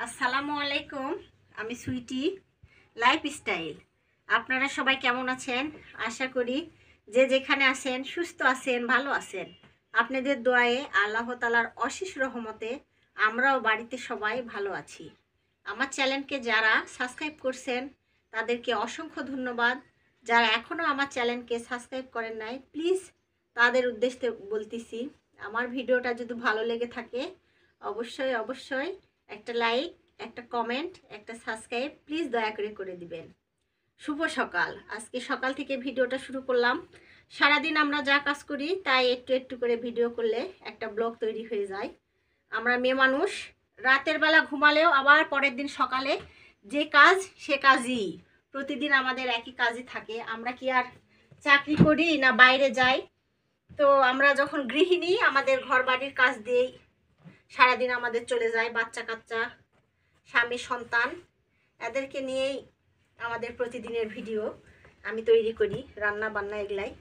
আসসালামু আলাইকুম। আমি সুইটি লাইফস্টাইল। আপনারা সবাই কেমন আছেন? আশা করি যে যেখানে আছেন সুস্থ আছেন, ভালো আছেন। আপনাদের দোয়ায়ে আল্লাহ তাআলার অশেষ রহমতে আমরাও বাড়িতে সবাই ভালো আছি। আমার চ্যানেলকে যারা সাবস্ক্রাইব করছেন তাদেরকে অসংখ্য ধন্যবাদ। যারা এখনও আমার চ্যানেলকে সাবস্ক্রাইব করেন নাই, প্লিজ তাদের উদ্দেশ্যে বলতেছি, আমার ভিডিওটা যদি ভালো লেগে থাকে অবশ্যই একটা লাইক, একটা কমেন্ট, একটা সাবস্ক্রাইব প্লিজ দয়া করে দিবেন। শুভ সকাল। আজকে সকাল থেকে ভিডিওটা শুরু করলাম। সারাদিন আমরা যা কাজ করি তাই একটু করে ভিডিও করলে একটা ব্লগ তৈরি হয়ে যায়। আমরা মেয়ে মানুষ, রাতের বেলা ঘুমালেও আবার পরের দিন সকালে যে কাজ সে কাজই, প্রতিদিন আমাদের একই কাজই থাকে। আমরা কি আর চাকরি করি না বাইরে যাই? তো আমরা যখন গৃহিণী, আমাদের ঘর বাড়ির কাজ দিয়েই সারাদিন আমাদের চলে যায়। বাচ্চা কাচ্চা, স্বামী, সন্তান, এদেরকে নিয়েই আমাদের প্রতিদিনের ভিডিও আমি তৈরি করি, রান্না বান্না এগুলাই।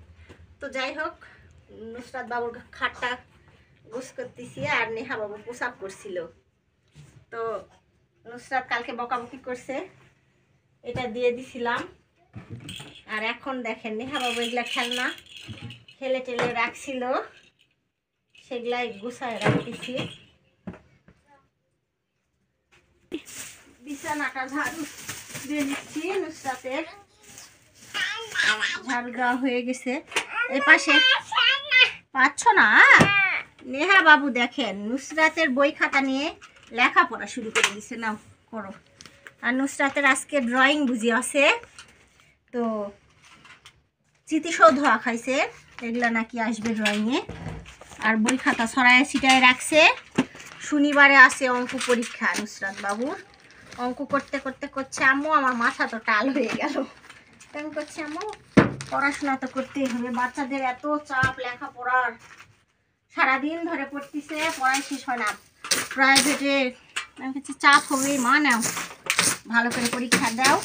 তো যাই হোক, নুসরাত বাবুর খাটটা গোছ করতেছি আর নেহা বাবু পোশাক করছিল। তো নুসরাত কালকে বকাবকি করছে, এটা দিয়ে দিছিলাম। আর এখন দেখেন নেহা বাবু এগুলা খেলনা খেলে টেলে রাখছিল, সেগুলাই গুছায় রাখতেছি। বিছানাটা ঝাড়ু দিয়ে নিচ্ছি। নুসরাতের ঝাড়ু দেওয়া হয়ে গেছে। এই পাশে পাচ্ছ না? নেহা বাবু দেখেন নুসরাতের বই খাতা নিয়ে লেখাপড়া শুরু করে দিছে। নাও করো। আর নুসরাতের আজকে ড্রয়িং বুঝি আছে, তো স্মৃতিসৌধ খাইছে, এগুলা নাকি আসবে ড্রয়িংয়ে। আর বই খাতা ছড়ায় ছিটায় রাখছে। শনিবারে আছে অঙ্ক পরীক্ষা নুসরাত বাবুর। অঙ্ক করতে করছে আম্মু আমার মাথা তো টাল হয়ে গেল। তেমন করছে আম্মু পড়াশোনা তো করতেই হবে, বাচ্চাদের এত চাপ লেখাপড়ার, সারাদিন ধরে পড়তেছে, পড়াই শেষ হয় না। প্রাইভেটে চাপ হবেই, মা নাও ভালো করে পরীক্ষা দাও,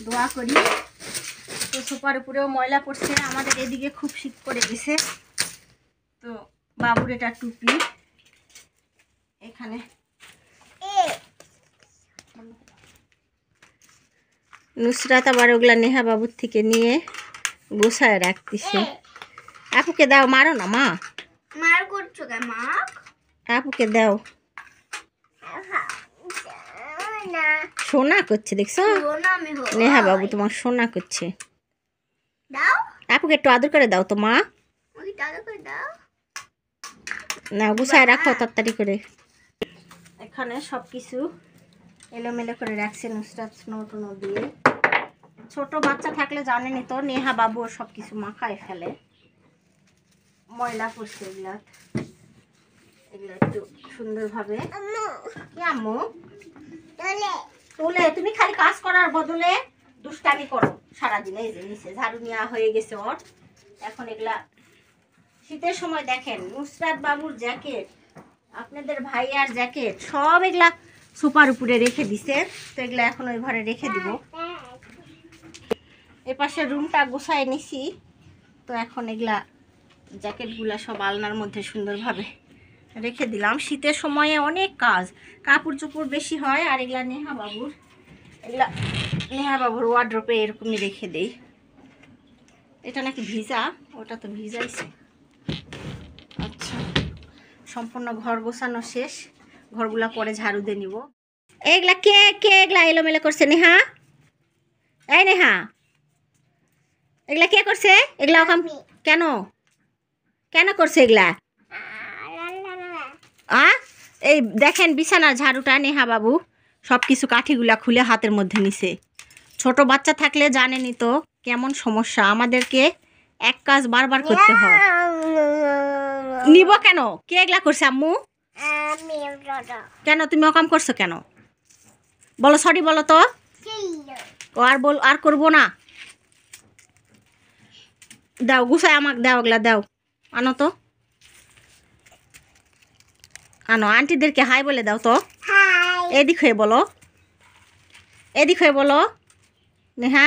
দোয়া করি। তো সোফার উপরেও ময়লা পড়ছে, আমাদের এদিকে খুব শীত পড়ে গেছে। তো বাবুর এটা টুপি, এখানে নুসরাত আবার ওগুলা নেহা বাবুর থেকে নিয়ে গোছায় রাখতেছে। আপুকে দাও, মারো না মা। মার করছো কে মা? আপুকে দাও। সোনা করছে, দেখছো নেহা বাবু তোমার সোনা করছে। দাও আপুকে একটু আদর করে দাও তো মা। ওই দাদা করে দাও না, গুছায় রাখো তাড়াতাড়ি করে। এখানে সব কিছু এলোমেলো করে রাখছে নুসরাত স্নো টনো দিয়ে। ছোট বাচ্চা থাকলে জানেনি তো, নেহা বাবু সব কিছু মাখায় ফেলে, ময়লা পড়ছে এগুলা। এগুলো একটু সুন্দরভাবে কি আম্মু তুলে, তুমি খালি কাজ করার বদলে দুষ্টামি করো সারাদিন। এই যে নিচে ঝাড়ু নেওয়া হয়ে গেছে ওর। এখন এগুলা শীতের সময় দেখেন নুসরাত বাবুর জ্যাকেট, আপনাদের ভাইয়ার জ্যাকেট, সব এগুলা সুপার উপরে রেখে দিছে। তো এগুলা এখন ওই ঘরে রেখে দিব। এপাশে রুমটা গোছায় নিছি। তো এখন এগুলা জ্যাকেটগুলা সব আলনার মধ্যে সুন্দরভাবে রেখে দিলাম। শীতের সময়ে অনেক কাজ, কাপড় চোপড় বেশি হয়। আর এগুলা নেহা বাবুর ওয়ার্ড্রপে এরকমই রেখে দেই। এটা নাকি ভিজা, ওটা তো ভিজাইছে। আচ্ছা, সম্পূর্ণ ঘর গোছানো শেষ, ঘরগুলা পরে ঝাড়ু দিয়ে নিব। এগুলা কে এগুলা এলোমেলো করছে নেহা? এই নেহা, এগুলা কে করছে? এগুলা কেন কেন করছে এগুলা? এই দেখেন বিছানার ঝাড়ুটা নেহা বাবু সব কিছু কাঠিগুলা খুলে হাতের মধ্যে নিছে। ছোট বাচ্চা থাকলে জানেনই তো কেমন সমস্যা, আমাদেরকে এক কাজ বারবার করতে হয়। নিব কেন? কে এগুলা করছে আম্মু? কেন তুমি অকাম করছো কেন? বলো সরি, বলো তো। আর করবো না। দাও গুছাই আমাকে দাও, ওগুলা দাও, আনো তো, আনো। আন্টিদেরকে হাই বলে দাও তো। এদিক হয়ে বলো, এদিক হয়ে বলো। নেহা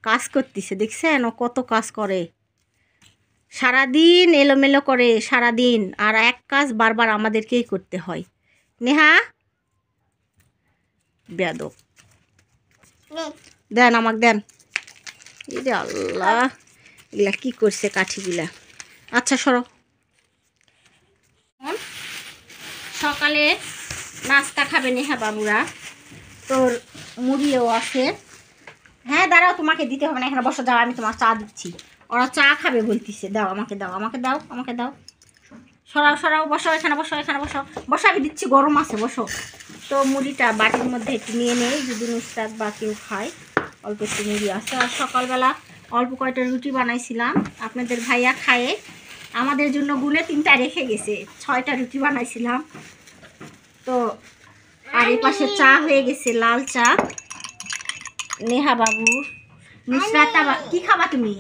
কাজ করতেছে, দেখছেন ও কত কাজ করে, সারাদিন এলোমেলো করে সারাদিন, আর এক কাজ বারবার আমাদেরকেই করতে হয়। নেহা বেয়াদব। দেন আমাকে দেন। এই রে আল্লাহ, এগুলা কি করছে কাঠিগুলা। আচ্ছা সরো। সকালে নাস্তা খাবে নেহা বাবুরা, তোর মুড়িও আছে। হ্যাঁ দাঁড়াও, তোমাকে দিতে হবে না, এখানে বসো, যাও আমি তোমার চা দিচ্ছি। ওরা চা খাবে বলতেছে, দাও আমাকে দাও, আমাকে দাও, আমাকে দাও। সরাও সরাও, বসো এখানে, বসো এখানে, বসো বসো, আমি দিচ্ছি, গরম আছে, বসো। তো মুড়িটা বাটির মধ্যে একটু নিয়ে নেই, যদি নুসরাত বা কেউ খায়। অল্প একটু মুড়ি আছে। আর সকালবেলা অল্প কয়টা রুটি বানাইছিলাম, আপনাদের ভাইয়া খায়ে আমাদের জন্য গুলে 3টা রেখে গেছে, 6টা রুটি বানাইছিলাম। তো আর এই পাশে চা হয়ে গেছে, লাল চা। নেহা বাবু, নুসরাত কি খাবা তুমি?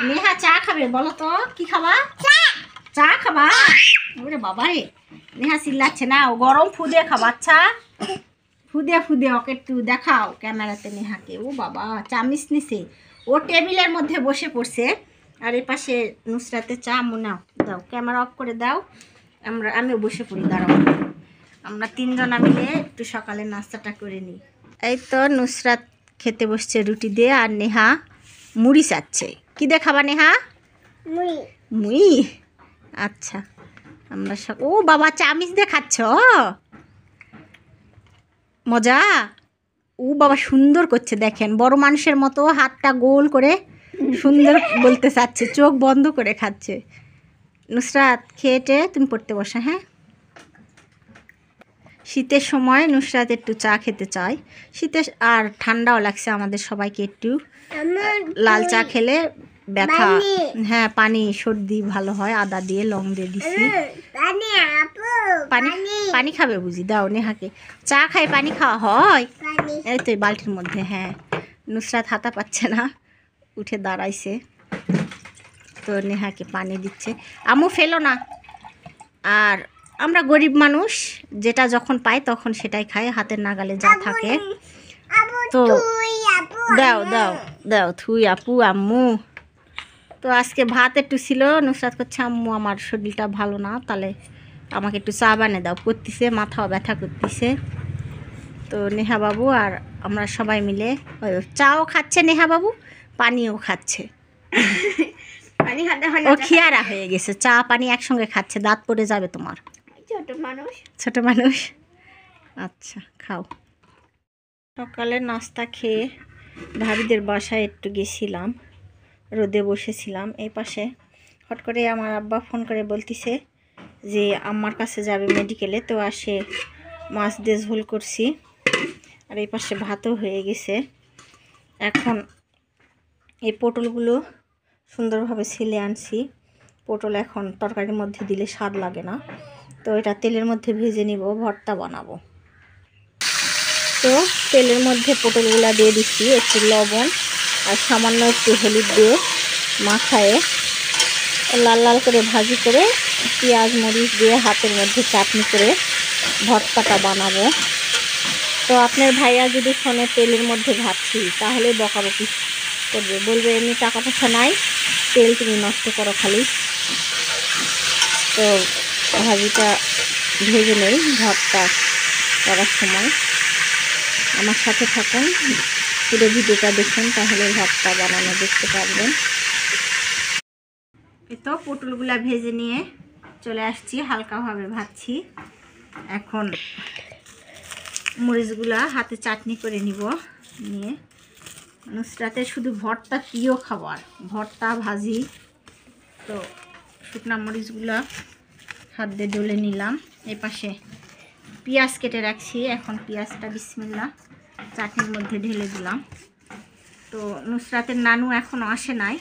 নেহা চা খাবে, বলো তো কি খাবা? চা খাবা? ওরে বাবা রে, নেহা চিল্লাচ্ছে না, ও গরম ফুদে খাবা। আচ্ছা ফুদে ফুদে ওকে একটু দেখাও ক্যামেরাতে নেহাকে। ও বাবা, চামিচ নিছে, ও টেবিলের মধ্যে বসে পড়ছে। আর এই পাশে নুসরাতে চা নাও, দাও, ক্যামেরা অফ করে দাও। আমিও বসে পড়ি, দাঁড়াও, আমরা 3 জনা মিলে একটু সকালে নাস্তাটা করে নিই। এই তো নুসরাত খেতে বসছে রুটি দিয়ে, আর নেহা মুড়ি চাচ্ছে। কি দিয়ে খাবা নেহা? মুড়ি। আচ্ছা, আমরা সব, ও বাবা চামিচ দিয়ে খাচ্ছ, মজা। ও বাবা সুন্দর করছে, দেখেন, বড় মানুষের মতো হাতটা গোল করে সুন্দর বলতে চাচ্ছে, চোখ বন্ধ করে খাচ্ছে। নুসরাত খেয়েটে তুমি পড়তে বসে। হ্যাঁ, শীতের সময় নুসরাত একটু চা খেতে চায়। শীতে আর ঠান্ডাও লাগছে আমাদের সবাইকে, একটু লাল চা খেলে ব্যথা, হ্যাঁ পানি, সর্দি ভালো হয়, আদা দিয়ে লং দিয়ে দিছি। পানি পানি খাবে বুঝি, দাও নেহাকে। চা খাই পানি খাওয়া হয়, এই তো বালতির মধ্যে। হ্যাঁ, নুসরাত হাতা পাচ্ছে না, উঠে দাঁড়াইছে, তো নেহাকে পানি দিচ্ছে। আমু ফেলো না। আর আমরা গরিব মানুষ, যেটা যখন পাই তখন সেটাই খাই, হাতের নাগালে যা থাকে। তো দাও দাও দাও, থুই আপু আম্মু। তো আজকে ভাত একটু ছিল, নুসরাত করছে আম্মু আমার শরীরটা ভালো না, তাহলে আমাকে একটু চা বানিয়ে দাও, করতেছে, মাথাও ব্যথা করতেছে। তো নেহা বাবু আর আমরা সবাই মিলে চাও খাচ্ছে, নেহা বাবু পানিও খাচ্ছে। ও খিয়ারা হয়ে গেছে, চা পানি একসঙ্গে খাচ্ছে, দাঁত পড়ে যাবে তোমার। ছোট মানুষ। আচ্ছা খাও। সকালে নাস্তা খেয়ে ভাবিদের বাসায় একটু গেছিলাম, রোদে বসেছিলাম। এই পাশে হট করে আমার আব্বা ফোন করে বলতিছে যে আম্মার কাছে যাবে মেডিকেলে, তো আসে মাছ দিয়ে ঝোল করছি। আর এই পাশে ভাতও হয়ে গেছে। এখন এই পটলগুলো সুন্দরভাবে ছিলে আনছি। পটল এখন তরকারির মধ্যে দিলে স্বাদ লাগে না, তো এটা তেলের মধ্যে ভেজে নিব, ভর্তা বানাবো। তো তেলের মধ্যে পটলগুলা দিয়ে দিচ্ছি, একটু লবণ আর সামান্য একটু হলুদ দিয়ে মাখায়ে লাল লাল করে ভাজি করে পেঁয়াজ মরিচ দিয়ে হাতের মধ্যে চাটনি করে ভর্তাটা বানাবো। তো আপনার ভাইয়া যদি শোনে তেলের মধ্যে ভাজছি, তাহলে বকাবকি করবে, বলবে এমনি টাকা পয়সা নাই, তেল তুমি নষ্ট করো খালি। তো ভাজিটা ভেজে নেই ভর্তা করার সময়। আমার সাথে থাকুন, পুরো ভিডিওটা দেখুন, তাহলে ভর্তা বানানো দেখতে পারবেন। এই তো পটলগুলা ভেজে নিয়ে চলে আসছি, হালকাভাবে ভাজছি। এখন মরিচগুলা হাতে চাটনি করে নিব, নিয়ে নুসরাতের শুধু ভর্তা প্রিয় খাবার, ভর্তা ভাজি। তো শুকনা মরিচগুলা হাত দিয়ে ডলে নিলাম। এই পাশে পেঁয়াজ কেটে রাখছি, এখন পেঁয়াজটা বিসমিল্লাহ চাটনির মধ্যে ঢেলে দিলাম। তো নুসরাতের নানু এখনও আসে নাই,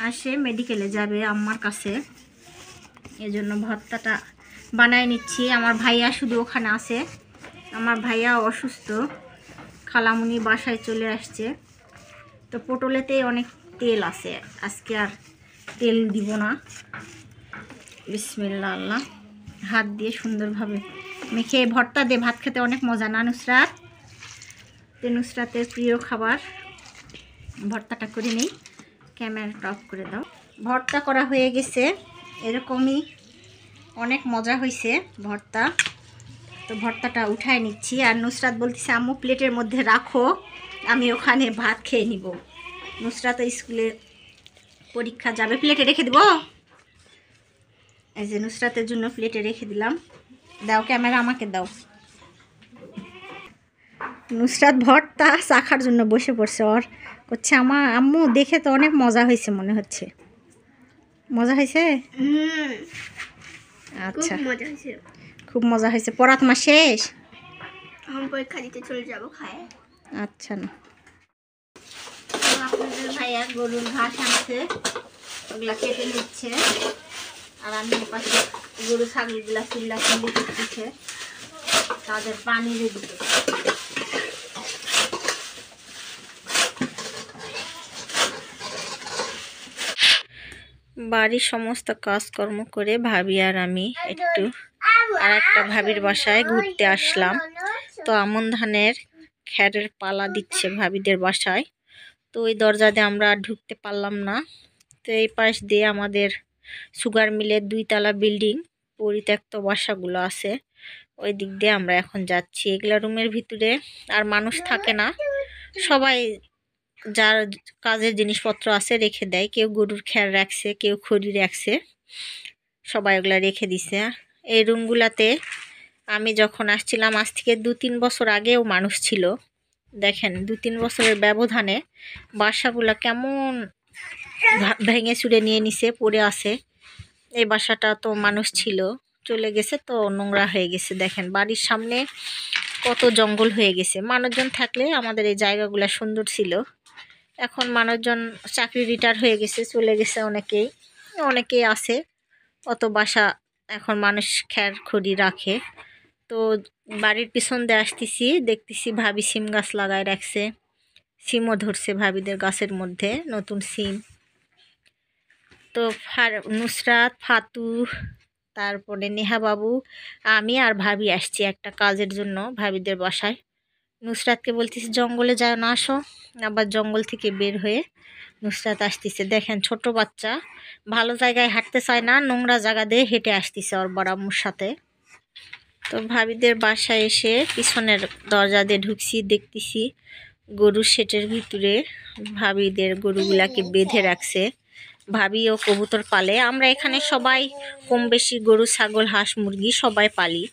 আসে মেডিকেলে যাবে আম্মার কাছে, এজন্য ভর্তাটা বানায় নিচ্ছি। আমার ভাইয়া শুধু ওখানে আছে, আমার ভাইয়া অসুস্থ, খালামুনি বাসায় চলে আসছে। তো পটলেতে অনেক তেল আছে, আজকে আর তেল দিব না। বিসমিল্লাহ আল্লাহ, হাত দিয়ে সুন্দরভাবে মেখে ভর্তা দিয়ে ভাত খেতে অনেক মজা না নুসরাত? তো নুসরাতের প্রিয় খাবার, ভর্তাটা করে নিই। ক্যামেরাটা অফ করে দাও। ভর্তা করা হয়ে গেছে, এরকমই অনেক মজা হয়েছে ভর্তা। তো তো ভর্তাটা উঠায় নিচ্ছি। আর নুসরাত বলতেছে আম্মু প্লেটের মধ্যে রাখো, আমি ওখানে ভাত খেয়ে নিব। নুসরাত স্কুলে পরীক্ষা যাবে, প্লেটে রেখে দিব। এই যে নুসরাতের জন্য প্লেটে রেখে দিলাম। দাও ক্যামেরা আমাকে দাও। নুসরাত ভর্তা চাখার জন্য বসে পড়ছে। ওর করছে আমার আম্মু দেখে তো অনেক মজা হয়েছে মনে হচ্ছে। মজা হয়েছে? আচ্ছা, মজা হয়েছে। খুব মজা হয়েছে। পড়া তোমার শেষ? আমি পরীক্ষা দিতে চলে যাবো খায়। আচ্ছা না, আপনাদের ভাইয়া গরুর ঘাস আনছে, ওগুলা কেটে নিচ্ছে। আর আমি পাশে গরু ছাগলগুলা চিল্লা চিল্লি করতেছে, তাদের পানি রেডি করছে। বাড়ির সমস্ত কাজকর্ম করে ভাবি আর আমি একটু আর একটা ভাবির বাসায় ঘুরতে আসলাম। তো আমন ধানের খ্যারের পালা দিচ্ছে ভাবিদের বাসায়। তো ওই দরজা দিয়ে আমরা ঢুকতে পারলাম না। তো এই পাশ দিয়ে আমাদের সুগার মিলের 2 তলা বিল্ডিং, পরিত্যক্ত বাসাগুলো আছে, ওই দিক দিয়ে আমরা এখন যাচ্ছি। এগুলা রুমের ভিতরে আর মানুষ থাকে না, সবাই যার কাজের জিনিসপত্র আছে রেখে দেয়। কেউ গরুর খ্যার রাখছে, কেউ খড়ি রাখছে, সবাই ওগুলা রেখে দিছে। এই রুমগুলাতে আমি যখন আসছিলাম আজ থেকে 2-3 বছর আগেও মানুষ ছিল। দেখেন 2-3 বছরের ব্যবধানে বাসাগুলা কেমন ভেঙে চুরে নিয়ে নিছে, পড়ে আছে। এই বাসাটা তো মানুষ ছিল, চলে গেছে, তো নোংরা হয়ে গেছে। দেখেন বাড়ির সামনে কত জঙ্গল হয়ে গেছে। মানুষজন থাকলে আমাদের এই জায়গাগুলো সুন্দর ছিল। এখন মানুষজন চাকরি রিটায়ার হয়ে গেছে, চলে গেছে। অনেকেই আছে, অত বাসা এখন মানুষ খ্যার খড়ি রাখে। তো বাড়ির পিছন দিয়ে আসতেছি, দেখতেছি ভাবি সিম গাছ লাগায় রাখছে। সিমও ধরছে ভাবিদের গাছের মধ্যে, নতুন সিম। তো নুসরাত, ফাতু, তারপরে নেহা বাবু, আমি আর ভাবি আসছি একটা কাজের জন্য ভাবিদের বাসায়। নুসরাতকে বলতেছি জঙ্গলে যায় না, আসো। আবার জঙ্গল থেকে বের হয়ে নুসরাত আসতেছে। দেখেন ছোট বাচ্চা ভালো জায়গায় হাঁটতে চায় না, নোংরা জায়গা দিয়ে হেঁটে আসতেছে ওর বড় আম্মুর সাথে। তো ভাবিদের বাসায় এসে পিছনের দরজা দিয়ে ঢুকছি, দেখতেছি গরুর শেটের ভিতরে ভাবিদের গরুগুলাকে বেঁধে রাখছে। ভাবি ও কবুতর পালে। আমরা এখানে সবাই কম বেশি গরু, ছাগল, হাঁস, মুরগি সবাই পালি।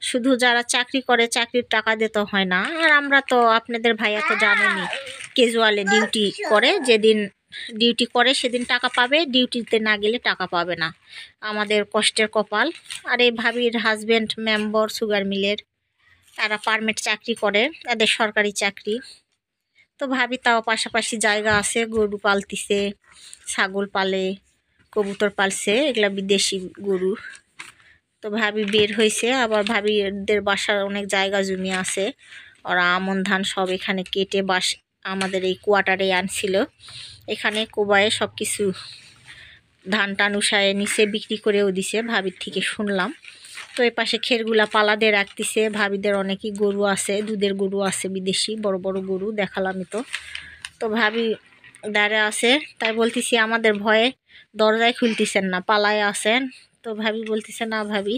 শুধু যারা চাকরি করে চাকরির টাকা দিতে হয় না। আর আমরা তো আপনাদের ভাইয়া তো জানেনই, ক্যাজুয়ালে ডিউটি করে, যেদিন ডিউটি করে সেদিন টাকা পাবে, ডিউটিতে না গেলে টাকা পাবে না। আমাদের কষ্টের কপাল। আর এই ভাবির হাজব্যান্ড মেম্বার সুগার মিলের, তারা পারমিট চাকরি করে, তাদের সরকারি চাকরি। তো ভাবি তাও পাশাপাশি জায়গা আছে, গরু পালতিছে, ছাগল পালে, কবুতর পালছে, এগুলা বিদেশি গরু। তো ভাবি বের হয়েছে। আবার ভাবিদের বাসার অনেক জায়গা জমি আছে, ওরা আমন ধান সব এখানে কেটে আমাদের এই কোয়ার্টারে আনছিল। এখানে কোবায়ে সব কিছু ধান টান উষায় নিচে বিক্রি করেও দিছে, ভাবির থেকে শুনলাম। তো এই পাশে খেরগুলা পালা দিয়ে রাখতেছে। ভাবিদের অনেকই গরু আছে, দুধের গরু আছে, বিদেশি বড় বড় গরু দেখালামই তো। তো ভাবি দাঁড়ে আছে, তাই বলতেছি আমাদের ভয়ে দরজায় খুলতেছেন না, পালায় আছেন। তো ভাবি বলতেছে না ভাবি।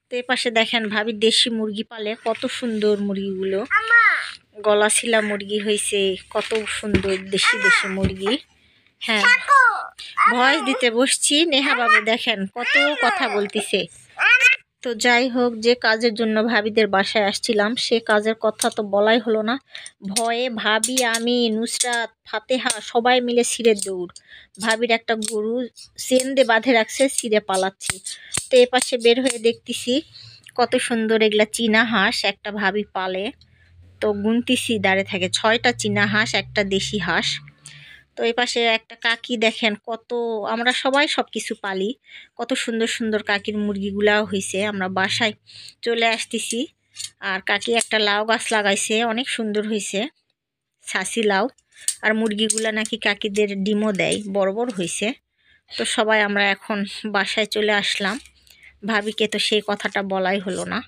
তো এই পাশে দেখেন ভাবি দেশি মুরগি পালে, কত সুন্দর মুরগিগুলো, গলা ছিলা মুরগি হয়েছে, কত সুন্দর দেশি দেশি মুরগি। হ্যাঁ, ভয়েস দিতে বসছি। নেহা বাবু দেখেন কত কথা বলতেছে। তো যাই হোক, যে কাজের জন্য ভাবিদের বাসায় আসছিলাম সে কাজের কথা তো বলাই হলো না। ভয়ে ভাবি, আমি, নুসরাত, ফাতেহা সবাই মিলে ছিঁড়ে দৌড়। ভাবির একটা গরু চেন দিয়ে বাঁধে রাখছে, ছিঁড়ে পালাচ্ছি। তো এ পাশে বের হয়ে দেখতেছি কত সুন্দর এগুলা চীনা হাঁস একটা ভাবি পালে। তো গুনতিছি, দাঁড়ে থাকে 6টা চীনা হাঁস, একটা দেশি হাঁস। তো এই পাশে একটা কাকি দেখেন কত, আমরা সবাই সব কিছু পালি, কত সুন্দর সুন্দর কাকির মুরগিগুলাও হয়েছে। আমরা বাসায় চলে আসতেছি। আর কাকি একটা লাউ গাছ লাগাইছে, অনেক সুন্দর হয়েছে, ছাসি লাউ। আর মুরগিগুলা নাকি কাকিদের ডিমও দেয়, বড় বড় হয়েছে। তো সবাই আমরা এখন বাসায় চলে আসলাম। ভাবিকে তো সেই কথাটা বলাই হলো না।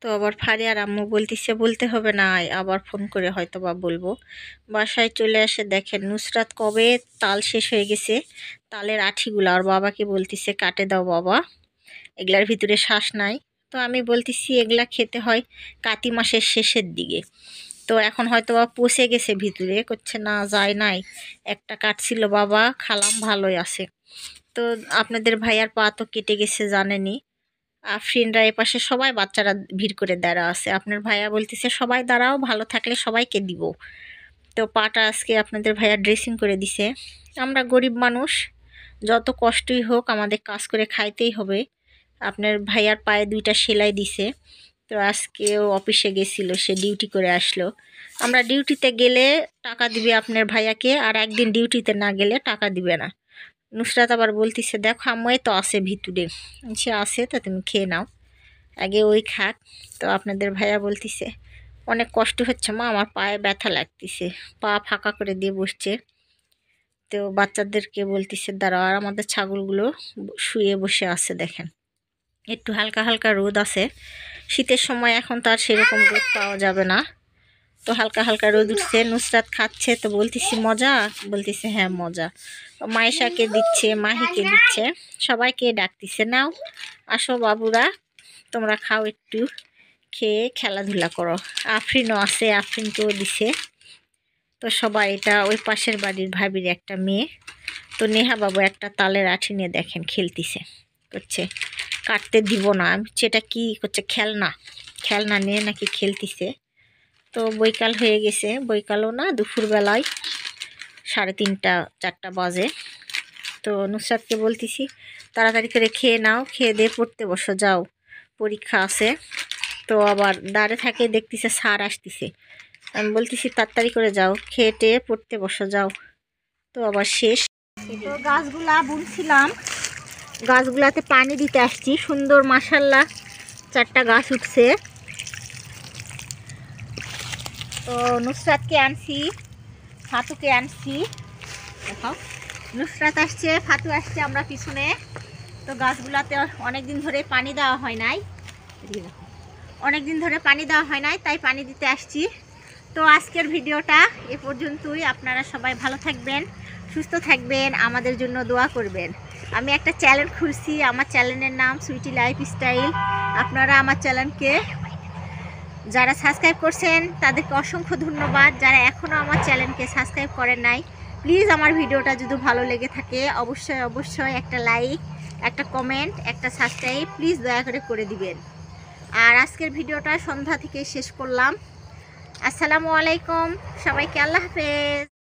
তো আবার ফারিয়ার আম্মু বলতেছে বলতে হবে না, আবার ফোন করে হয়তো বা বলবো। বাসায় চলে আসে দেখেন নুসরাত কবে তাল শেষ হয়ে গেছে, তালের আঠিগুলো আর বাবাকে বলতেছে কাটে দাও বাবা, এগুলার ভিতরে শ্বাস নাই, তো আমি বলতেছি এগুলা খেতে হয় কাতি মাসের শেষের দিকে। তো এখন হয়তো বা পচে গেছে ভিতরে, করছে না যায় নাই, একটা কাটছিল বাবা, খালাম ভালোই আছে। তো আপনাদের ভাইয়ার পা তো কেটে গেছে জানেনই। ফ্রেন্ডরা এপাশে সবাই বাচ্চারা ভিড় করে দাঁড়া আছে। আপনার ভাইয়া বলতেছে সবাই দাঁড়াও, ভালো থাকলে সবাইকে দিব। তো পাটা আজকে আপনাদের ভাইয়া ড্রেসিং করে দিছে। আমরা গরিব মানুষ, যত কষ্টই হোক আমাদের কাজ করে খাইতেই হবে। আপনার ভাইয়ার পায়ে 2টা সেলাই দিছে। তো আজকেও অফিসে গেছিল, সে ডিউটি করে আসলো। আমরা ডিউটিতে গেলে টাকা দিবে আপনার ভাইয়াকে, আর একদিন ডিউটিতে না গেলে টাকা দিবে না। নুসরাত আবার বলতেছে দেখো আম্মু তো আছে ভিতরে। সে আছে, তো তুমি খেয়ে নাও, আগে ওই খাক। তো আপনাদের ভাইয়া বলতেছে অনেক কষ্ট হচ্ছে মা, আমার পায়ে ব্যথা লাগতেছে, পা ফাঁকা করে দিয়ে বসছে। তো বাচ্চাদেরকে বলতেছে দাঁড়াও, আর আমাদের ছাগলগুলো শুয়ে বসে আছে দেখেন। একটু হালকা হালকা রোদ আছে, শীতের সময় এখন তো আর সেরকম রোদ পাওয়া যাবে না। তো হালকা হালকা রোদ উঠছে, নুসরাত খাচ্ছে। তো বলতেছি মজা, বলতেছে হ্যাঁ মজা। মায়েশাকে দিচ্ছে, মাহিকে দিচ্ছে, সবাইকে ডাকতেছে নাও আসো বাবুরা তোমরা খাও, একটু খেয়ে খেলাধুলা করো। আফরিনও আছে, আফরিনকেও দিছে। তো সবাই, এটা ওই পাশের বাড়ির ভাবির একটা মেয়ে। তো নেহা বাবু একটা তালের আঠি নিয়ে দেখেন খেলতিছে, করছে কাটতে দিব না। আমি সেটা কি করছে, খেলনা, খেলনা নিয়ে নাকি খেলতিছে। তো বৈকাল হয়ে গেছে, বৈকালও না দুপুরবেলায় 3:30 4টা বাজে। তো নুসরাতকে বলতেছি তাড়াতাড়ি করে খেয়ে নাও, খেয়ে দিয়ে পড়তে বসো, যাও পরীক্ষা আছে। তো আবার দাঁড়ে থাকে, দেখতেছে স্যার আসতেছে। আমি বলতেছি তাড়াতাড়ি করে যাও, খেয়ে টেয়ে পড়তে বসো, যাও। তো আবার শেষ। তো গাছগুলা বুনছিলাম, গাছগুলাতে পানি দিতে আসছি। সুন্দর মাশাল্লাহ 4টা গাছ উঠছে। তো নুসরাতকে আনছি, ফাতুকে আনছি, দেখাও নুসরাত আসছে, ফাতু আসছে, আমরা পিছনে। তো গাছগুলাতে অনেক দিন ধরে পানি দেওয়া হয় নাই, অনেক দিন ধরে পানি দেওয়া হয় নাই, তাই পানি দিতে আসছি। তো আজকের ভিডিওটা এ পর্যন্তই। আপনারা সবাই ভালো থাকবেন, সুস্থ থাকবেন, আমাদের জন্য দোয়া করবেন। আমি একটা চ্যানেল খুলছি, আমার চ্যানেলের নাম সুইটি লাইফস্টাইল। আপনারা আমার চ্যানেলকে যারা সাবস্ক্রাইব করছেন তাদেরকে অসংখ্য ধন্যবাদ। যারা এখনও আমার চ্যানেলকে সাবস্ক্রাইব করেন নাই, প্লিজ আমার ভিডিওটা যদি ভালো লেগে থাকে অবশ্যই অবশ্যই একটা লাইক, একটা কমেন্ট, একটা সাবস্ক্রাইব প্লিজ দয়া করে দিবেন। আর আজকের ভিডিওটা সন্ধ্যা থেকে শেষ করলাম। আসসালামু আলাইকুম, সবাইকে আল্লাহ হাফেজ।